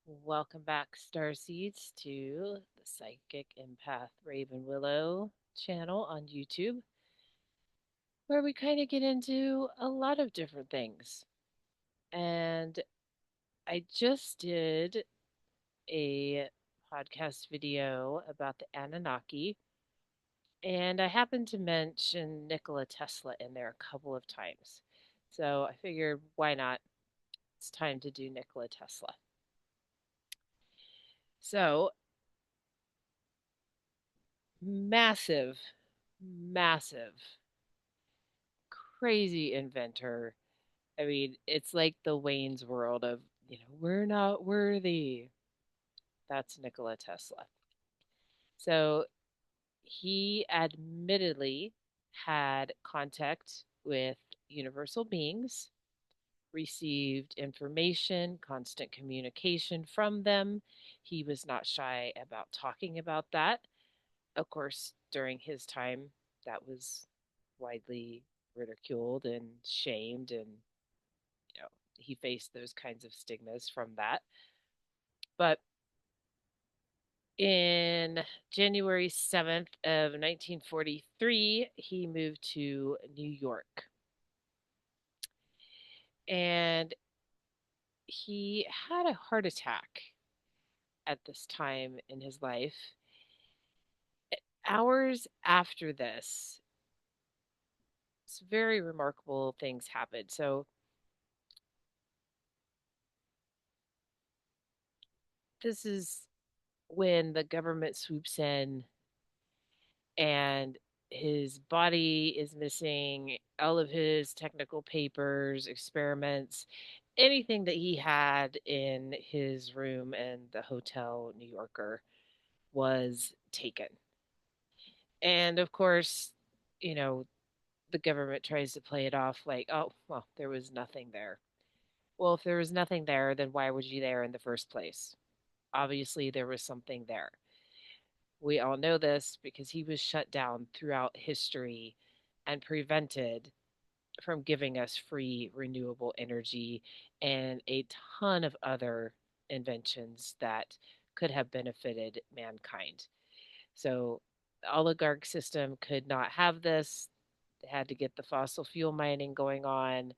Welcome back, Starseeds, to the Psychic Empath Raven Willow channel on YouTube, where we kind of get into a lot of different things. And I just did a podcast video about the Anunnaki, and I happened to mention Nikola Tesla in there a couple of times. So I figured, why not? It's time to do Nikola Tesla. So, massive, massive crazy inventor. I mean, it's like the Wayne's World of, we're not worthy. That's Nikola Tesla. So he admittedly had contact with universal beings, received information, constant communication from them. He was not shy about talking about that. Of course, during his time, that was widely ridiculed and shamed, and you know, he faced those kinds of stigmas from that. But in January 7th of 1943, he moved to New York. And he had a heart attack at this time in his life. Hours after this, some very remarkable things happened. So this is when the government swoops in and his body is missing all of his technical papers, experiments, anything that he had in his room in the Hotel New Yorker was taken. And of course, you know, the government tries to play it off like, oh, well, there was nothing there. Well, if there was nothing there, then why was you there in the first place? Obviously, there was something there. We all know this because he was shut down throughout history and prevented from giving us free renewable energy and a ton of other inventions that could have benefited mankind. So the oligarch system could not have this. They had to get the fossil fuel mining going on,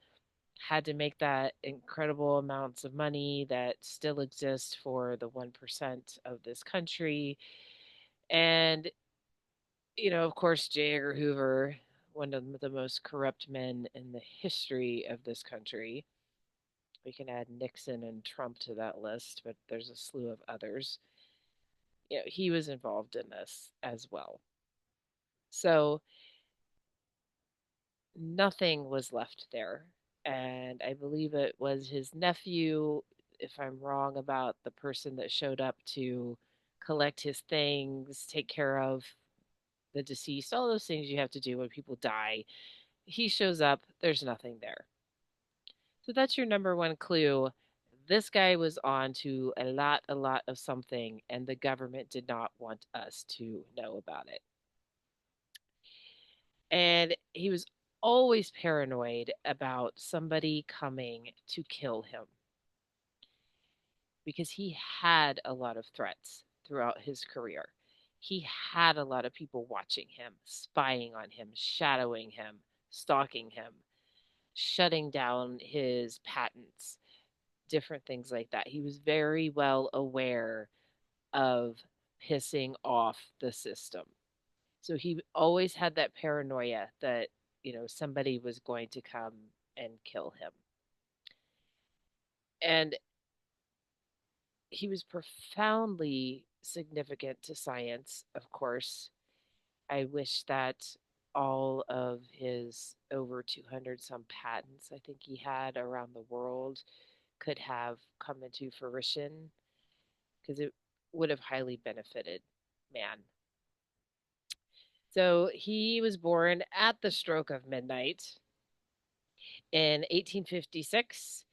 had to make that incredible amounts of money that still exist for the 1% of this country. And of course, J. Edgar Hoover, one of the most corrupt men in the history of this country. We can add Nixon and Trump to that list, but there's a slew of others. He was involved in this as well. So nothing was left there. And I believe it was his nephew, if I'm wrong about the person that showed up to collect his things, take care of the deceased, all those things you have to do when people die. He shows up, there's nothing there. So that's your number one clue. This guy was on to a lot of something, and the government did not want us to know about it. And he was always paranoid about somebody coming to kill him because he had a lot of threats throughout his career. He had a lot of people watching him, spying on him, shadowing him, stalking him, shutting down his patents, different things like that. He was very well aware of pissing off the system. So he always had that paranoia that, somebody was going to come and kill him. And he was profoundly significant to science, of course. I wish that all of his over 200 some patents I think he had around the world could have come into fruition because it would have highly benefited man. So he was born at the stroke of midnight in 1856.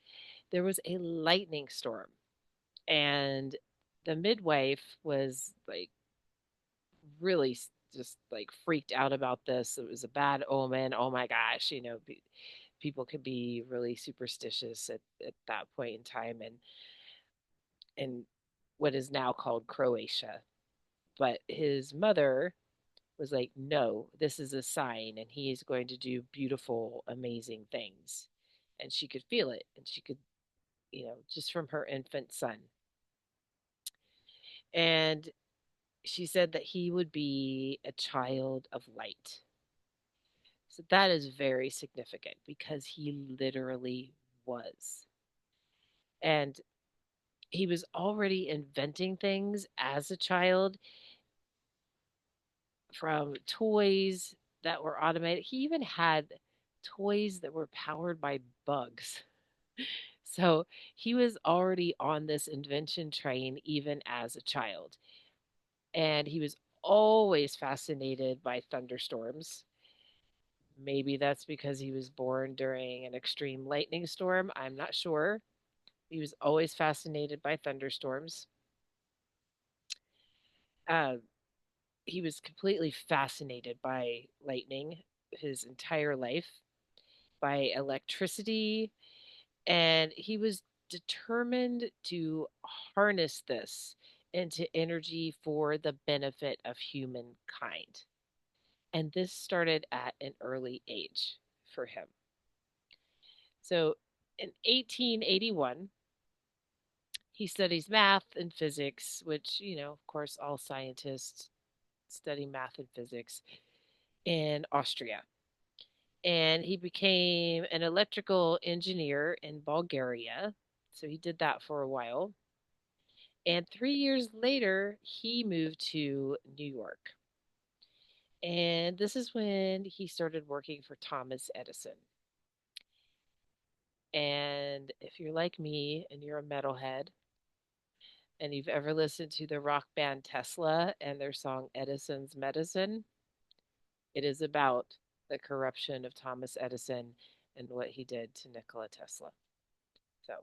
There was a lightning storm, and the midwife was like really just like freaked out about this. It was a bad omen. Oh my gosh, people could be really superstitious at that point in time. And in what is now called Croatia. But his mother was like, no, this is a sign, and he is going to do beautiful, amazing things. And she could feel it, and she could, just from her infant son. And she said that he would be a child of light. So that is very significant because he literally was. And he was already inventing things as a child, from toys that were automated. He even had toys that were powered by bugs. So he was already on this invention train even as a child. And he was always fascinated by thunderstorms. Maybe that's because he was born during an extreme lightning storm. I'm not sure. He was always fascinated by thunderstorms. Uh, he was completely fascinated by lightning his entire life, by electricity, and he was determined to harness this into energy for the benefit of humankind. And this started at an early age for him. So in 1881, he studies math and physics, which, of course, all scientists study math and physics in Austria. And he became an electrical engineer in Bulgaria. So he did that for a while. And 3 years later, he moved to New York. And this is when he started working for Thomas Edison. And if you're like me and you're a metalhead and you've ever listened to the rock band Tesla and their song Edison's Medicine, it is about the corruption of Thomas Edison and what he did to Nikola Tesla. So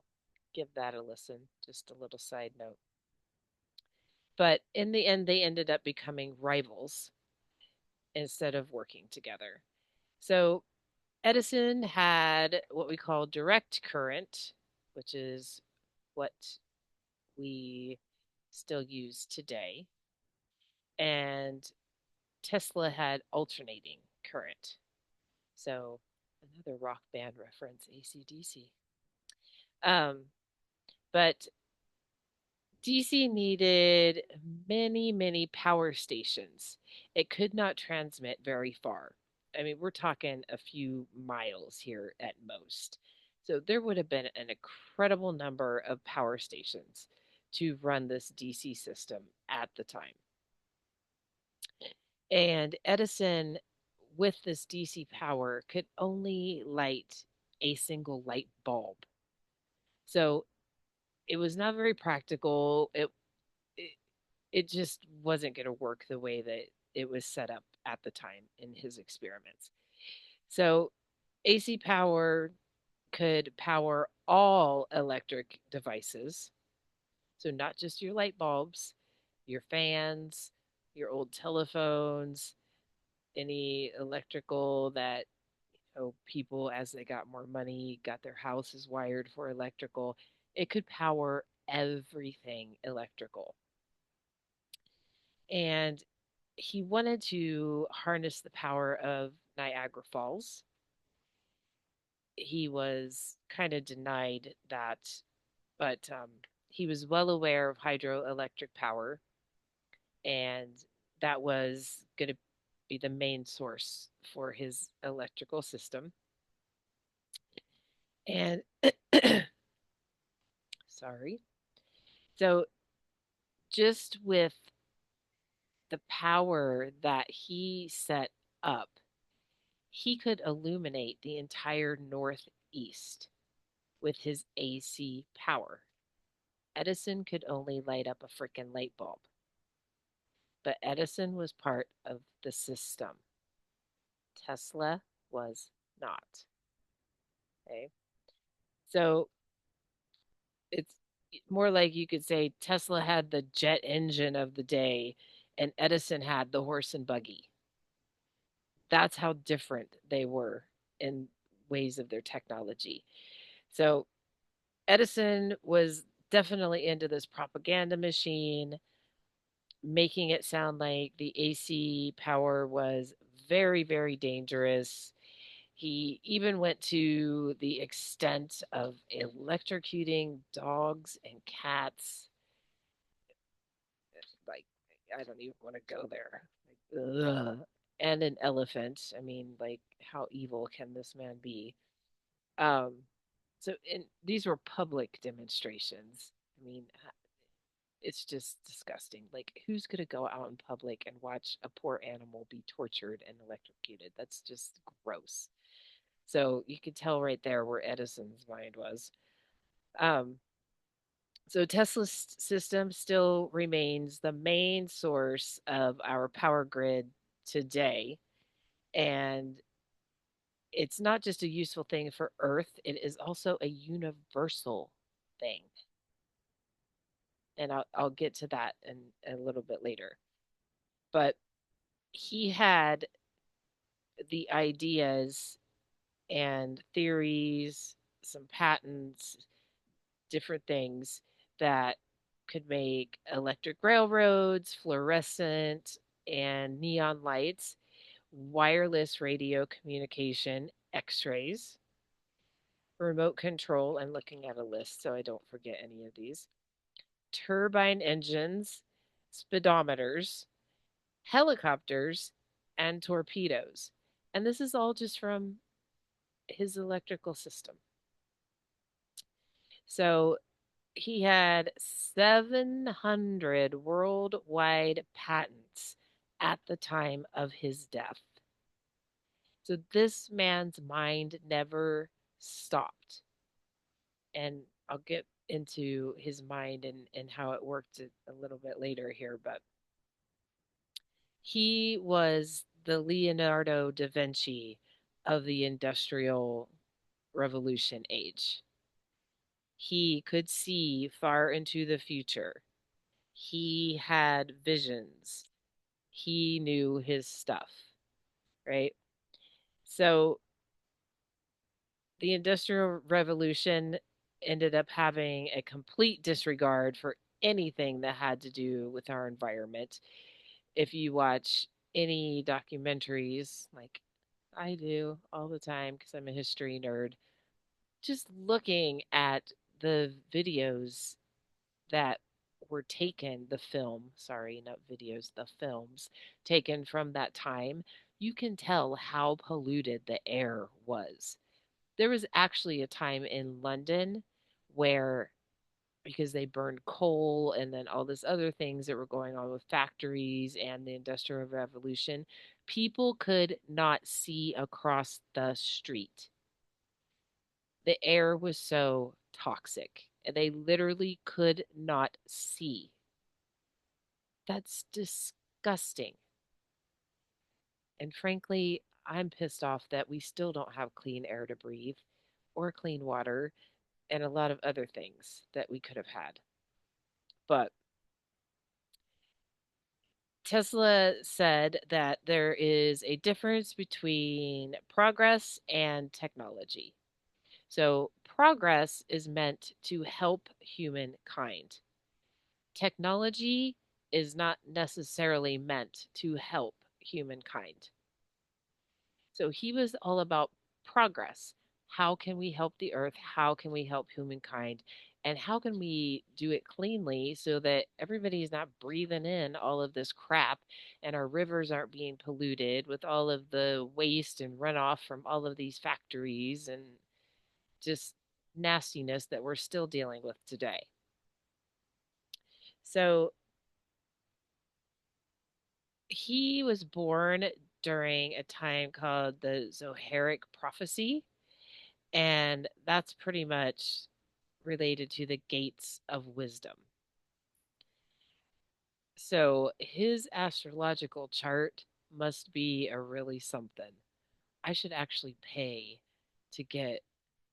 give that a listen, just a little side note. But in the end, they ended up becoming rivals instead of working together. So Edison had what we call direct current, which is what we still use today. And Tesla had alternating current. So another rock band reference, AC/DC. Um, but DC needed many, many power stations. It could not transmit very far. I mean, we're talking a few miles here at most. So there would have been an incredible number of power stations to run this DC system at the time. And Edison, with this DC power, could only light a single light bulb. So it was not very practical. It, it just wasn't going to work the way that it was set up at the time in his experiments. So AC power could power all electric devices. So not just your light bulbs, your fans, your old telephones, any electrical that people, as they got more money, got their houses wired for electrical. It could power everything electrical. And he wanted to harness the power of Niagara Falls. He was kind of denied that, but he was well aware of hydroelectric power, and that was going to be the main source for his electrical system. And sorry. So, just with the power that he set up, he could illuminate the entire Northeast with his AC power. Edison could only light up a freaking light bulb, but Edison was part of the system. Tesla was not. Okay. So it's more like you could say Tesla had the jet engine of the day and Edison had the horse and buggy. That's how different they were in ways of their technology. So Edison was definitely into this propaganda machine, making it sound like the AC power was very, very dangerous. He even went to the extent of electrocuting dogs and cats. Like, I don't even want to go there. Like, ugh. And an elephant. I mean, like, how evil can this man be? Um, so, and these were public demonstrations. I mean, it's just disgusting. Like, who's going to go out in public and watch a poor animal be tortured and electrocuted? That's just gross. So you could tell right there where Edison's mind was. Um, so Tesla's system still remains the main source of our power grid today. And it's not just a useful thing for Earth, it is also a universal thing. And I'll get to that in a little bit later. But he had the ideas and theories, some patents, different things that could make electric railroads, fluorescent and neon lights, wireless radio communication, x rays, remote control. I'm looking at a list so I don't forget any of these, turbine engines, speedometers, helicopters, and torpedoes. And this is all just from his electrical system. So he had 700 worldwide patents at the time of his death. So this man's mind never stopped. And I'll get into his mind and how it worked a little bit later here, but he was the Leonardo da Vinci of the Industrial Revolution age. He could see far into the future. He had visions. He knew his stuff, right? So the Industrial Revolution ended up having a complete disregard for anything that had to do with our environment. If you watch any documentaries, like I do all the time because I'm a history nerd, just looking at the videos that were taken, the film, sorry, not videos, the films taken from that time, you can tell how polluted the air was. There was actually a time in London where, because they burned coal and then all this other things that were going on with factories and the Industrial Revolution, people could not see across the street. The air was so toxic. They literally could not see. That's disgusting. And frankly, I'm pissed off that we still don't have clean air to breathe or clean water and a lot of other things that we could have had. But Tesla said that there is a difference between progress and technology. So, progress is meant to help humankind. Technology is not necessarily meant to help humankind. So he was all about progress. How can we help the earth? How can we help humankind? And how can we do it cleanly so that everybody is not breathing in all of this crap and our rivers aren't being polluted with all of the waste and runoff from all of these factories and just nastiness that we're still dealing with today. So he was born during a time called the Zoharic prophecy, and that's pretty much related to the gates of wisdom. So his astrological chart must be a really something. I should actually pay to get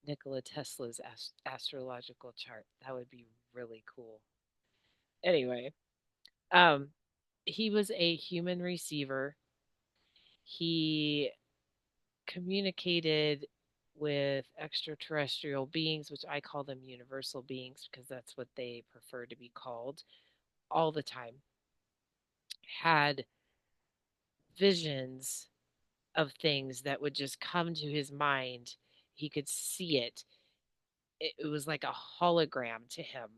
Nikola Tesla's astrological chart. That would be really cool. Anyway, um, he was a human receiver. He communicated with extraterrestrial beings, which I call them universal beings because that's what they prefer to be called, all the time, had visions of things that would just come to his mind. He could see it. It was like a hologram to him.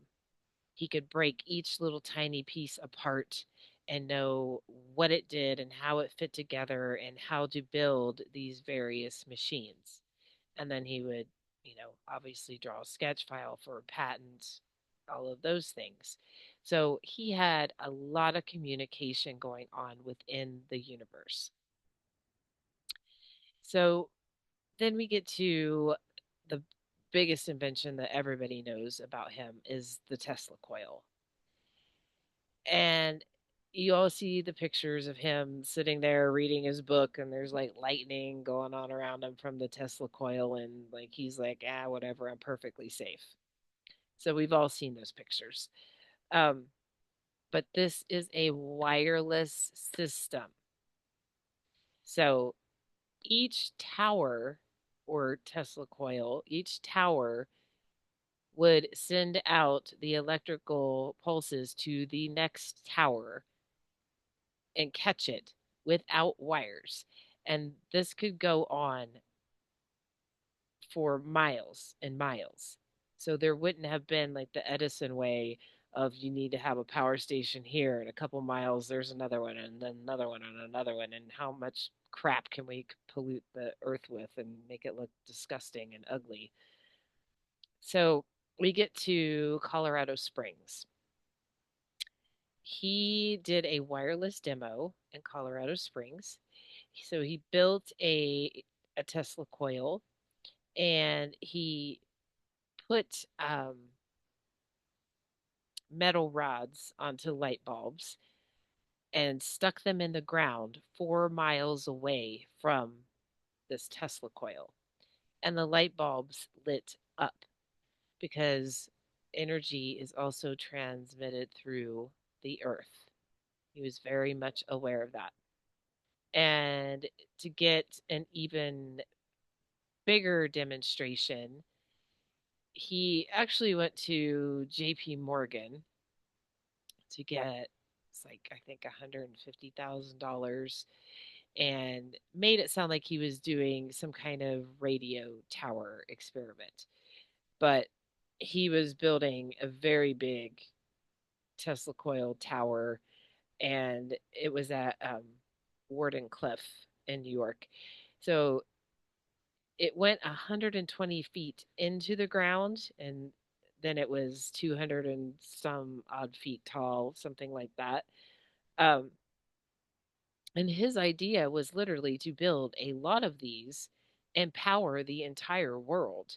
He could break each little tiny piece apart and know what it did and how it fit together and how to build these various machines. And then he would, obviously draw a sketch file for a patent, all of those things. So he had a lot of communication going on within the universe. So then we get to the biggest invention that everybody knows about him is the Tesla coil. And you all see the pictures of him sitting there reading his book, and there's like lightning going on around him from the Tesla coil, and like he's like, whatever, I'm perfectly safe. So we've all seen those pictures. Um, but this is a wireless system. So each tower or Tesla coil, each tower would send out the electrical pulses to the next tower and catch it without wires. And this could go on for miles and miles. So there wouldn't have been like the Edison way of you need to have a power station here and a couple miles there's another one and then another one and another one, and how much crap can we pollute the earth with and make it look disgusting and ugly. So we get to Colorado Springs. He did a wireless demo in Colorado Springs. So he built a Tesla coil, and he put metal rods onto light bulbs and stuck them in the ground 4 miles away from this Tesla coil. And the light bulbs lit up because energy is also transmitted through the earth. He was very much aware of that. And to get an even bigger demonstration, he actually went to JP Morgan to get, it's like I think $150,000, and made it sound like he was doing some kind of radio tower experiment. But he was building a very big Tesla coil tower, and it was at Warden Cliff in New York. So it went 120 feet into the ground, and then it was 200 and some odd feet tall, something like that. Um, and his idea was literally to build a lot of these and power the entire world,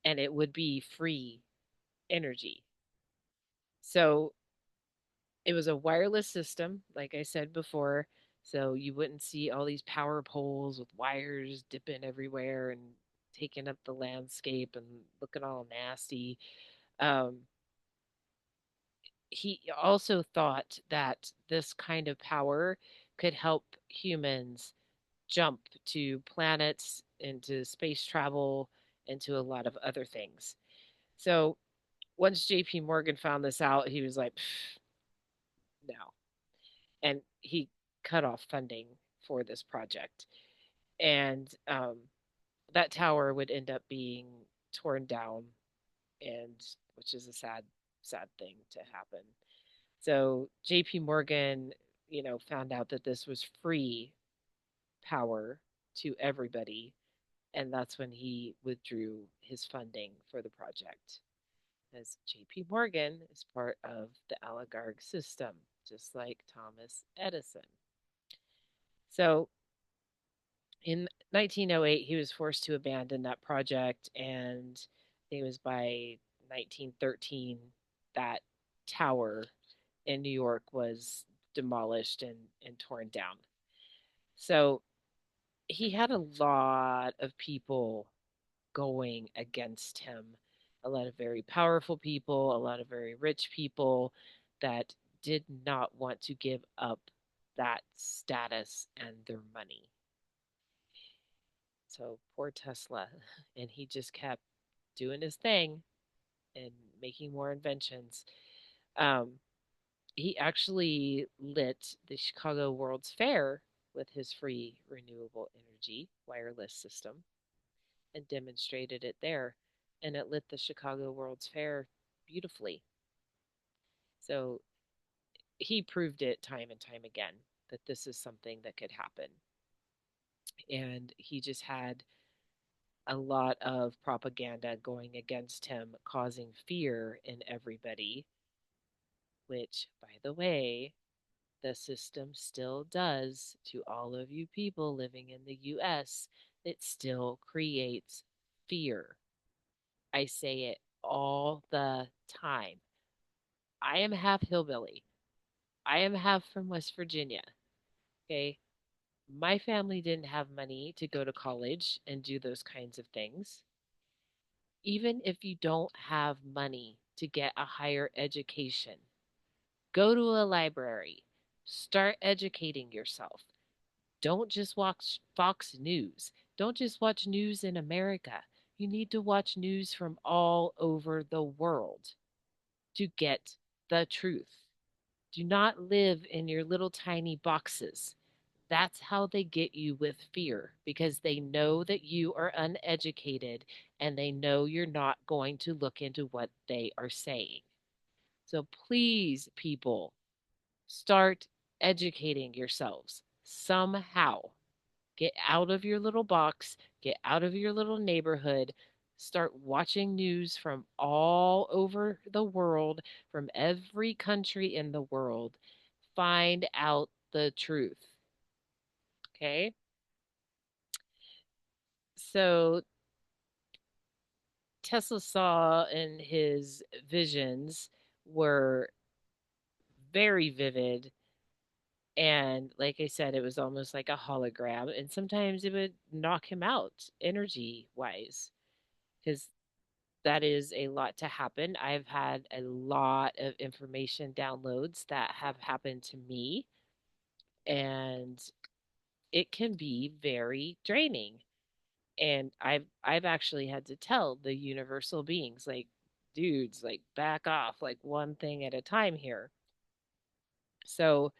and it would be free energy. So it was a wireless system, like I said before. So you wouldn't see all these power poles with wires dipping everywhere and taking up the landscape and looking all nasty. Um, he also thought that this kind of power could help humans jump to planets, into space travel, into a lot of other things. So once JP Morgan found this out, he was like, no. And he cut off funding for this project. And that tower would end up being torn down, and which is a sad, sad thing to happen. So JP Morgan, found out that this was free power to everybody, and that's when he withdrew his funding for the project. As JP Morgan is part of the oligarch system, just like Thomas Edison. So in 1908, he was forced to abandon that project, and it was by 1913 that tower in New York was demolished and torn down. So he had a lot of people going against him, a lot of very powerful people, a lot of very rich people that did not want to give up that status and their money. So poor Tesla. And he just kept doing his thing and making more inventions. Um, he actually lit the Chicago World's Fair with his free renewable energy wireless system and demonstrated it there. And it lit the Chicago World's Fair beautifully. So he proved it time and time again that this is something that could happen. And he just had a lot of propaganda going against him, causing fear in everybody, which, by the way, the system still does to all of you people living in the US. It still creates fear. I say it all the time. I am half hillbilly. I am half from West Virginia. Okay. My family didn't have money to go to college and do those kinds of things. Even if you don't have money to get a higher education, go to a library, start educating yourself. Don't just watch Fox News. Don't just watch news in America. You need to watch news from all over the world to get the truth. Do not live in your little tiny boxes. That's how they get you with fear because they know that you are uneducated and they know you're not going to look into what they are saying. So please, people, start educating yourselves somehow. Get out of your little box, get out of your little neighborhood, start watching news from all over the world, from every country in the world. Find out the truth. Okay? So Tesla saw in his visions were very vivid. And like I said, it was almost like a hologram. And sometimes it would knock him out energy wise because that is a lot to happen. I've had a lot of information downloads that have happened to me, and it can be very draining. And I've actually had to tell the universal beings, like, dudes, like, back off, like, one thing at a time here. So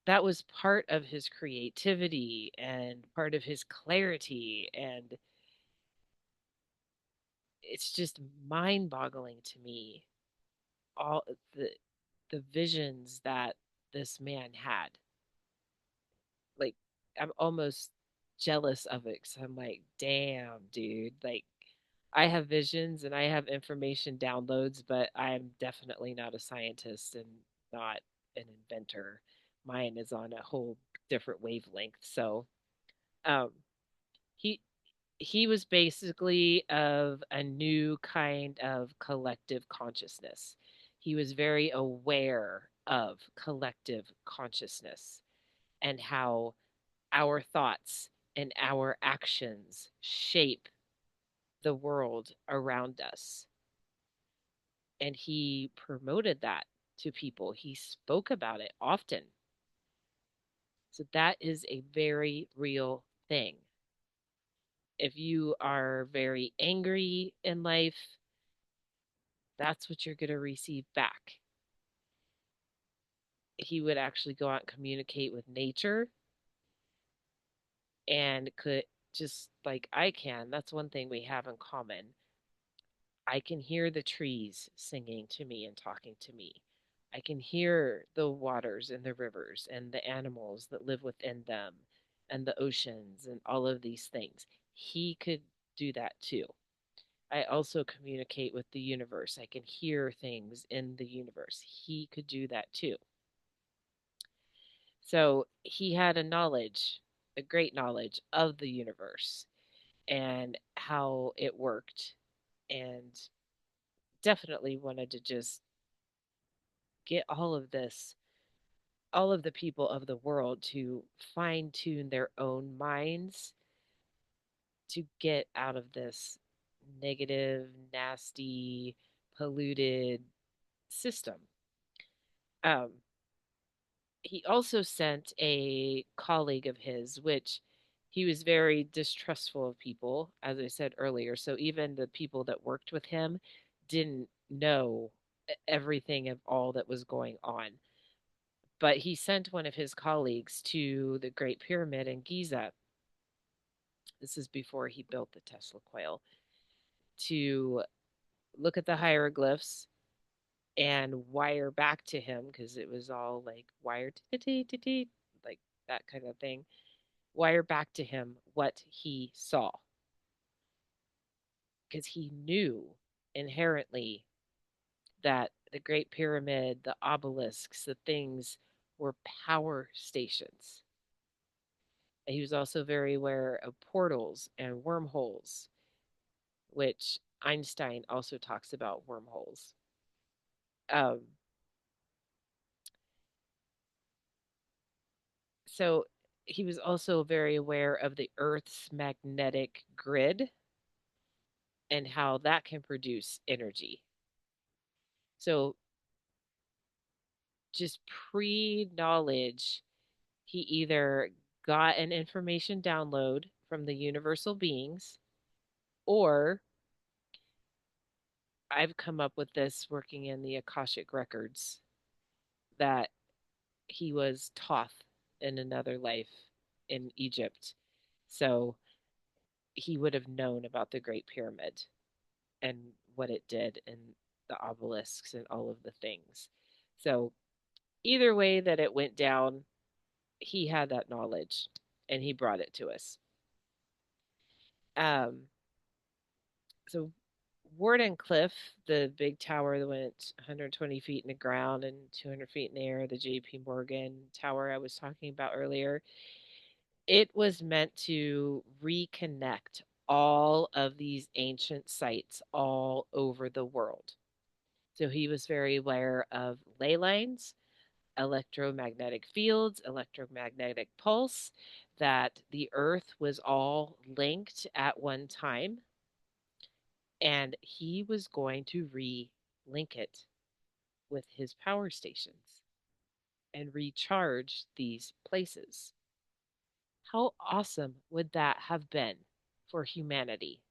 that was part of his creativity and part of his clarity, and it's just mind-boggling to me, all the visions that this man had. Like, I'm almost jealous of it because I'm like, damn, dude. Like, I have visions and I have information downloads, but I'm definitely not a scientist and not an inventor. Mine is on a whole different wavelength. So, um, he he was basically of a new kind of collective consciousness. He was very aware of collective consciousness and how our thoughts and our actions shape the world around us. And he promoted that to people. He spoke about it often. So that is a very real thing. If you are very angry in life, that's what you're going to receive back. He would actually go out and communicate with nature and could just like I can. That's one thing we have in common. I can hear the trees singing to me and talking to me. I can hear the waters and the rivers and the animals that live within them and the oceans and all of these things. He could do that too. I also communicate with the universe. I can hear things in the universe. He could do that too. So he had a knowledge, a great knowledge of the universe and how it worked, and definitely wanted to just get all of this, all of the people of the world to fine tune their own minds to get out of this negative, nasty, polluted system. He also sent a colleague of his, which He was very distrustful of people, as I said earlier. So even the people that worked with him didn't know everything of all that was going on. But he sent one of his colleagues to the Great Pyramid in Giza. This is before he built the Tesla coil, to look at the hieroglyphs and wire back to him, because it was all like wired, like that kind of thing, wire back to him what he saw, because he knew inherently that the Great Pyramid, the obelisks, the things were power stations. And he was also very aware of portals and wormholes, which Einstein also talks about wormholes. Um, so he was also very aware of the Earth's magnetic grid and how that can produce energy. So just pre knowledge, he either got an information download from the universal beings, or I've come up with this working in the Akashic records, that he was Thoth in another life in Egypt. So he would have known about the Great Pyramid and what it did and the obelisks and all of the things. So either way that it went down, he had that knowledge and he brought it to us. Um, so Warden Cliff, the big tower that went 120 feet in the ground and 200 feet in the air, the JP Morgan tower I was talking about earlier, it was meant to reconnect all of these ancient sites all over the world. So he was very aware of ley lines, electromagnetic fields, electromagnetic pulse, that the earth was all linked at one time, and he was going to re-link it with his power stations and recharge these places. How awesome would that have been for humanity?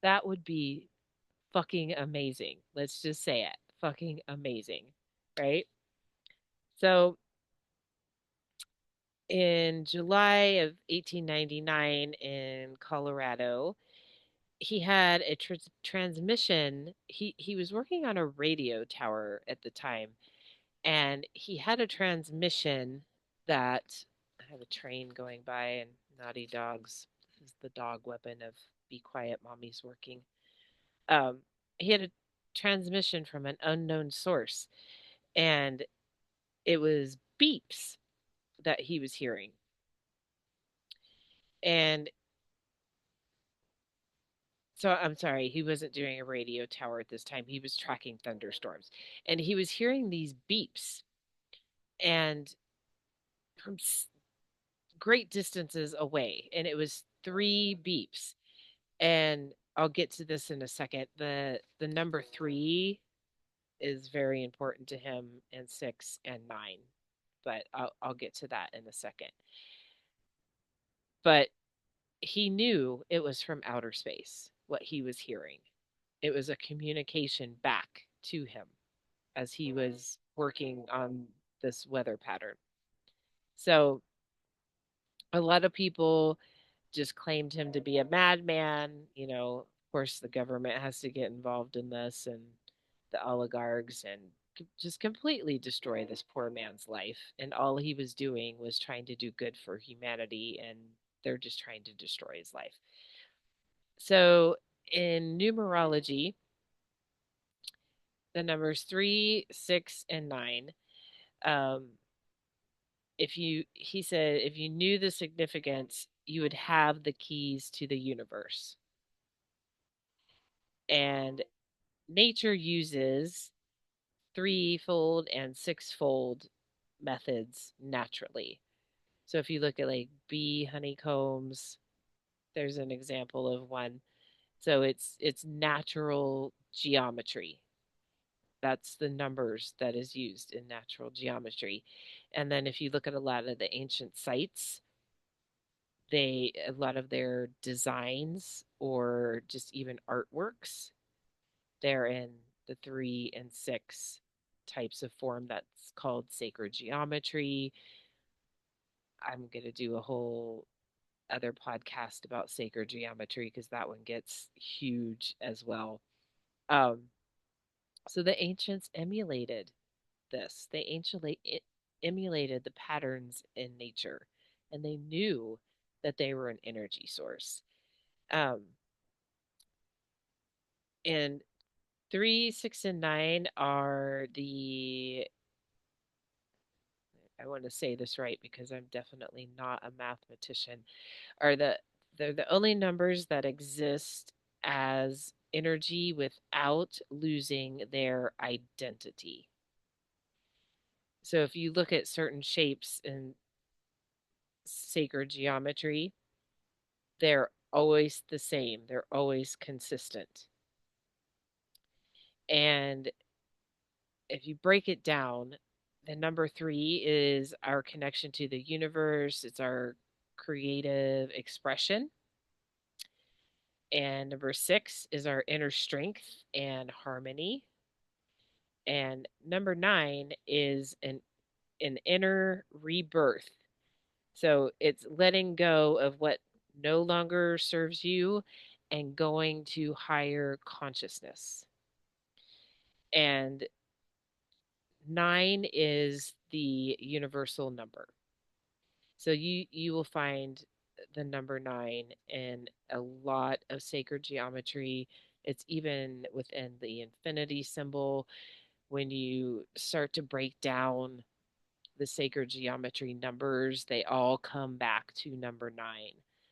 That would be fucking amazing. Let's just say it. Fucking amazing. Right? So in July of 1899 in Colorado, he had a transmission. He was working on a radio tower at the time, and he had a transmission that, I have a train going by and naughty dogs. This is the dog weapon of be quiet, mommy's working. Um, he had a transmission from an unknown source, and it was beeps that he was hearing. And so I'm sorry, he wasn't doing a radio tower at this time. He was tracking thunderstorms. And he was hearing these beeps, and from great distances away. And it was three beeps. And I'll get to this in a second. The number three is very important to him, and six and nine. But I'll get to that in a second. But he knew it was from outer space, what he was hearing. It was a communication back to him as he was working on this weather pattern. So a lot of people just claimed him to be a madman. You know, of course, the government has to get involved in this, and the oligarchs, and just completely destroy this poor man's life. And all he was doing was trying to do good for humanity, and they're just trying to destroy his life. So in numerology, the numbers 3, 6, and 9. Um, if you, he said, if you knew the significance, you would have the keys to the universe. And nature uses threefold and sixfold methods naturally. So if you look at like bee honeycombs, there's an example of one. So it's natural geometry. That's the numbers that is used in natural geometry. And then if you look at a lot of the ancient sites, a lot of their designs or just even artworks, they're in the 3 and 6 types of form that's called sacred geometry. I'm going to do a whole other podcast about sacred geometry because that one gets huge as well. Um, so the ancients emulated this. They emulated the patterns in nature, and they knew that they were an energy source. Um, and 3, 6, and 9 are the, I want to say this right because I'm definitely not a mathematician, are they're the only numbers that exist as energy without losing their identity. So if you look at certain shapes in sacred geometry, they're always the same. They're always consistent. And if you break it down, the number 3 is our connection to the universe, it's our creative expression. And number 6 is our inner strength and harmony. And number 9 is an inner rebirth. So it's letting go of what no longer serves you and going to higher consciousness. And 9 is the universal number. So you will find the number 9 in a lot of sacred geometry. It's even within the infinity symbol. When you start to break down the sacred geometry numbers, they all come back to number 9.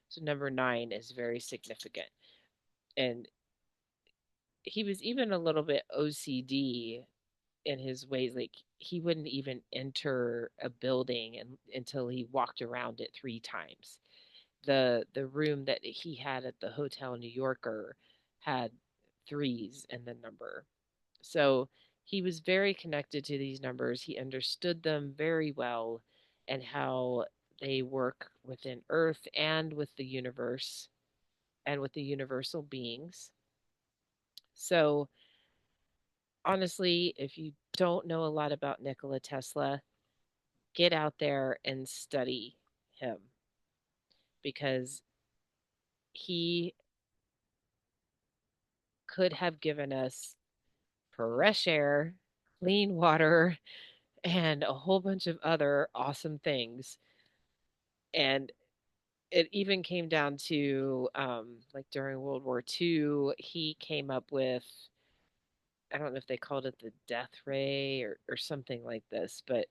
So number 9 is very significant. And he was even a little bit OCD in his ways. Like he wouldn't even enter a building until he walked around it 3 times. The room that he had at the Hotel New Yorker had threes in the number. So he was very connected to these numbers. He understood them very well and how they work within Earth and with the universe and with the universal beings. So honestly, if you don't know a lot about Nikola Tesla, get out there and study him because he could have given us fresh air, clean water, and a whole bunch of other awesome things. And it even came down to like during World War II, he came up with, I don't know if they called it the death ray or something like this, but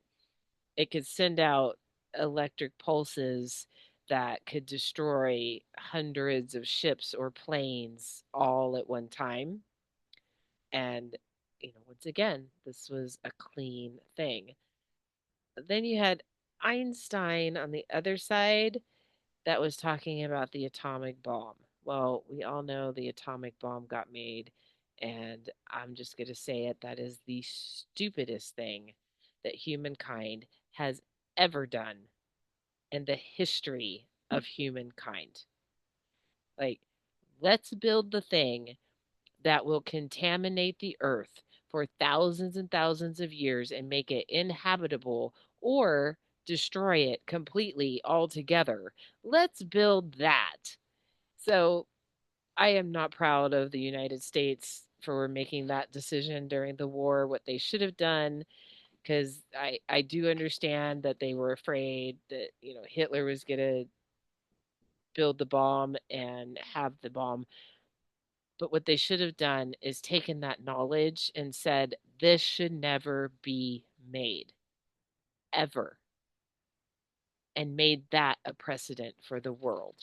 it could send out electric pulses that could destroy hundreds of ships or planes all at one time. And, once again, this was a clean thing. Then you had Einstein on the other side that was talking about the atomic bomb. Well, we all know the atomic bomb got made, and I'm just going to say it, that is the stupidest thing that humankind has ever done in the history of humankind. Like, let's build the thing that will contaminate the earth for thousands and thousands of years and make it inhabitable or destroy it completely altogether. Let's build that. So I am not proud of the United States for making that decision during the war, what they should have done, because I do understand that they were afraid that, Hitler was going to build the bomb and have the bomb. But what they should have done is taken that knowledge and said, this should never be made, ever, and made that a precedent for the world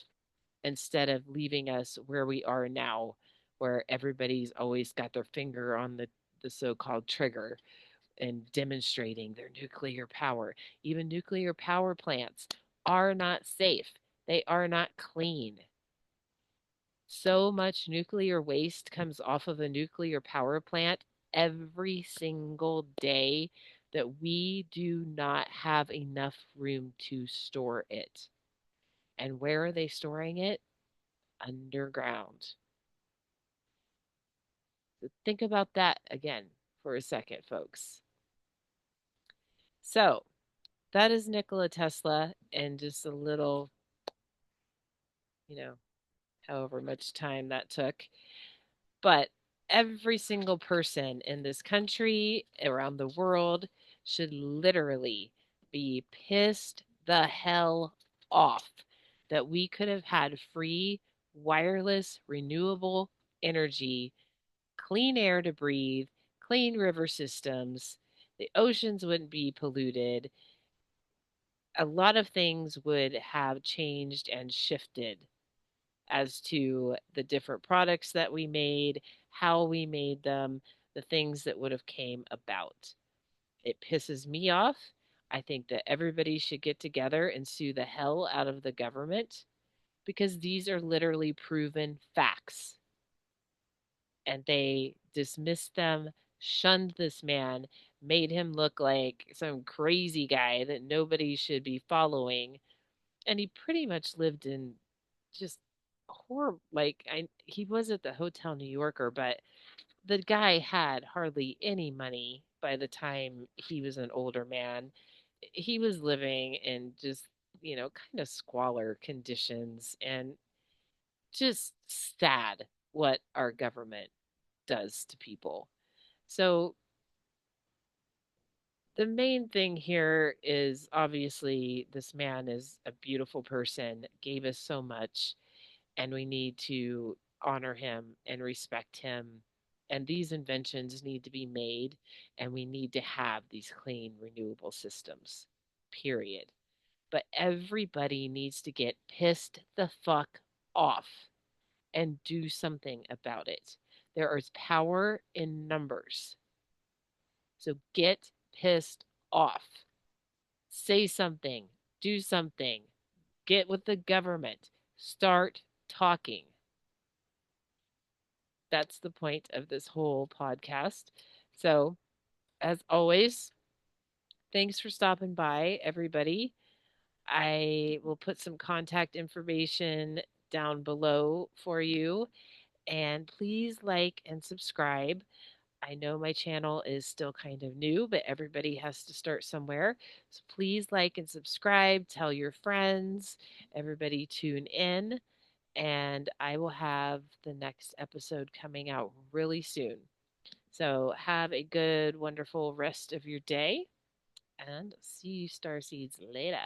instead of leaving us where we are now, where everybody's always got their finger on the so called trigger and demonstrating their nuclear power. Even nuclear power plants are not safe, they are not clean. So much nuclear waste comes off of a nuclear power plant every single day that we do not have enough room to store it. And where are they storing it? Underground. So think about that again for a second, folks. So that is Nikola Tesla and just a little, you know, however much time that took. But every single person in this country, around the world, should literally be pissed the hell off that we could have had free, wireless, renewable energy, clean air to breathe, clean river systems. The oceans wouldn't be polluted. A lot of things would have changed and shifted as to the different products that we made, how we made them, the things that would have came about. It pisses me off. I think that everybody should get together and sue the hell out of the government because these are literally proven facts. And they dismissed them, shunned this man, made him look like some crazy guy that nobody should be following. And he pretty much lived in just horrible. Like he was at the Hotel New Yorker, but the guy had hardly any money by the time he was an older man. He was living in just, kind of squalor conditions and just sad what our government does to people. So the main thing here is obviously this man is a beautiful person, gave us so much, and we need to honor him and respect him. And these inventions need to be made, and we need to have these clean, renewable systems, period. But everybody needs to get pissed the fuck off and do something about it. There is power in numbers. So get pissed off. Say something, do something, get with the government, start talking. That's the point of this whole podcast. So, as always, thanks for stopping by, everybody. I will put some contact information down below for you. And please like and subscribe. I know my channel is still kind of new, but everybody has to start somewhere. So please like and subscribe, tell your friends, everybody tune in, and I will have the next episode coming out really soon. So have a good, wonderful rest of your day, and see you starseeds later.